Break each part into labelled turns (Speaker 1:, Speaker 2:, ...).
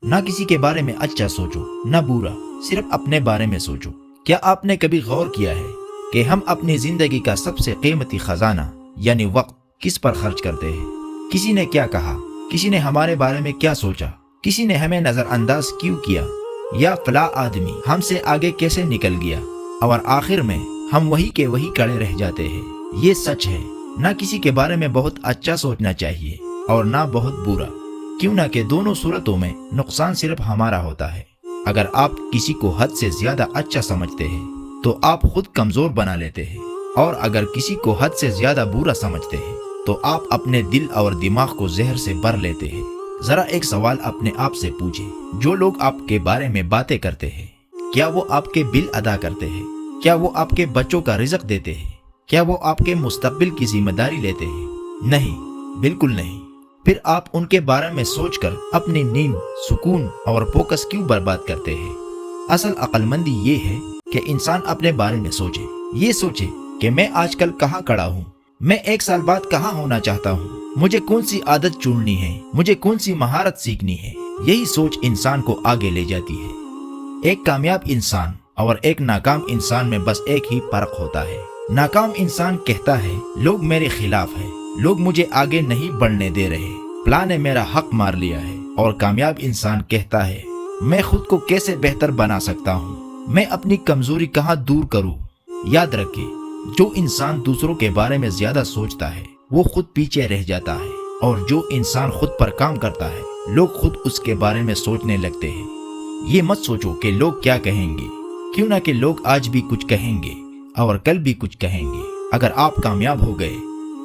Speaker 1: نہ کسی کے بارے میں اچھا سوچو نہ برا، صرف اپنے بارے میں سوچو۔ کیا آپ نے کبھی غور کیا ہے کہ ہم اپنی زندگی کا سب سے قیمتی خزانہ یعنی وقت کس پر خرچ کرتے ہیں؟ کسی نے کیا کہا، کسی نے ہمارے بارے میں کیا سوچا، کسی نے ہمیں نظر انداز کیوں کیا، یا فلاں آدمی ہم سے آگے کیسے نکل گیا، اور آخر میں ہم وہی کے وہی کڑے رہ جاتے ہیں۔ یہ سچ ہے، نہ کسی کے بارے میں بہت اچھا سوچنا چاہیے اور نہ بہت برا، کیوں نہ کہ دونوں صورتوں میں نقصان صرف ہمارا ہوتا ہے۔ اگر آپ کسی کو حد سے زیادہ اچھا سمجھتے ہیں تو آپ خود کمزور بنا لیتے ہیں، اور اگر کسی کو حد سے زیادہ برا سمجھتے ہیں تو آپ اپنے دل اور دماغ کو زہر سے بھر لیتے ہیں۔ ذرا ایک سوال اپنے آپ سے پوچھیں، جو لوگ آپ کے بارے میں باتیں کرتے ہیں، کیا وہ آپ کے بل ادا کرتے ہیں؟ کیا وہ آپ کے بچوں کا رزق دیتے ہیں؟ کیا وہ آپ کے مستقبل کی ذمہ داری لیتے ہیں؟ نہیں، بالکل نہیں۔ پھر آپ ان کے بارے میں سوچ کر اپنی نیند، سکون اور فوکس کیوں برباد کرتے ہیں؟ اصل عقل مندی یہ ہے کہ انسان اپنے بارے میں سوچے، یہ سوچے کہ میں آج کل کہاں کھڑا ہوں، میں ایک سال بعد کہاں ہونا چاہتا ہوں، مجھے کون سی عادت چننی ہے، مجھے کون سی مہارت سیکھنی ہے۔ یہی سوچ انسان کو آگے لے جاتی ہے۔ ایک کامیاب انسان اور ایک ناکام انسان میں بس ایک ہی فرق ہوتا ہے۔ ناکام انسان کہتا ہے لوگ میرے خلاف ہیں، لوگ مجھے آگے نہیں بڑھنے دے رہے، پلان نے میرا حق مار لیا ہے۔ اور کامیاب انسان کہتا ہے میں خود کو کیسے بہتر بنا سکتا ہوں، میں اپنی کمزوری کہاں دور کروں۔ یاد رکھیں، جو انسان دوسروں کے بارے میں زیادہ سوچتا ہے وہ خود پیچھے رہ جاتا ہے، اور جو انسان خود پر کام کرتا ہے لوگ خود اس کے بارے میں سوچنے لگتے ہیں۔ یہ مت سوچو کہ لوگ کیا کہیں گے، کیوں نہ کہ لوگ آج بھی کچھ کہیں گے اور کل بھی کچھ کہیں گے۔ اگر آپ کامیاب ہو گئے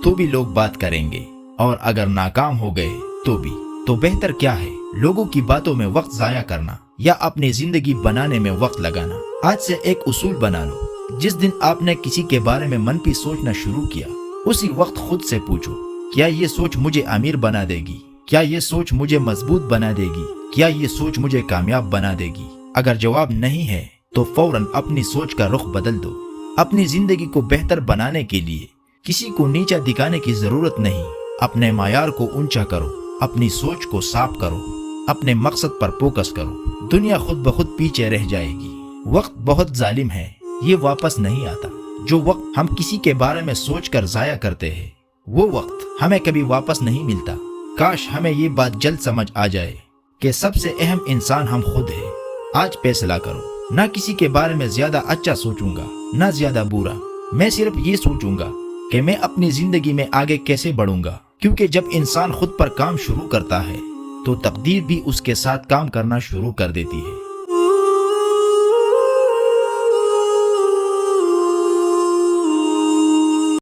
Speaker 1: تو بھی لوگ بات کریں گے، اور اگر ناکام ہو گئے تو بھی۔ تو بہتر کیا ہے، لوگوں کی باتوں میں وقت ضائع کرنا یا اپنی زندگی بنانے میں وقت لگانا؟ آج سے ایک اصول بنا لو، جس دن آپ نے کسی کے بارے میں منفی سوچنا شروع کیا اسی وقت خود سے پوچھو، کیا یہ سوچ مجھے امیر بنا دے گی؟ کیا یہ سوچ مجھے مضبوط بنا دے گی؟ کیا یہ سوچ مجھے کامیاب بنا دے گی؟ اگر جواب نہیں ہے تو فوراً اپنی سوچ کا رخ بدل دو۔ اپنی زندگی کو بہتر بنانے کے لیے کسی کو نیچا دکھانے کی ضرورت نہیں، اپنے معیار کو اونچا کرو، اپنی سوچ کو صاف کرو، اپنے مقصد پر فوکس کرو، دنیا خود بخود پیچھے رہ جائے گی۔ وقت بہت ظالم ہے، یہ واپس نہیں آتا۔ جو وقت ہم کسی کے بارے میں سوچ کر ضائع کرتے ہیں وہ وقت ہمیں کبھی واپس نہیں ملتا۔ کاش ہمیں یہ بات جلد سمجھ آ جائے کہ سب سے اہم انسان ہم خود ہیں۔ آج فیصلہ کرو، نہ کسی کے بارے میں زیادہ اچھا سوچوں گا نہ زیادہ برا، میں صرف یہ سوچوں گا کہ میں اپنی زندگی میں آگے کیسے بڑھوں گا، کیونکہ جب انسان خود پر کام شروع کرتا ہے تو تقدیر بھی اس کے ساتھ کام کرنا شروع کر دیتی ہے۔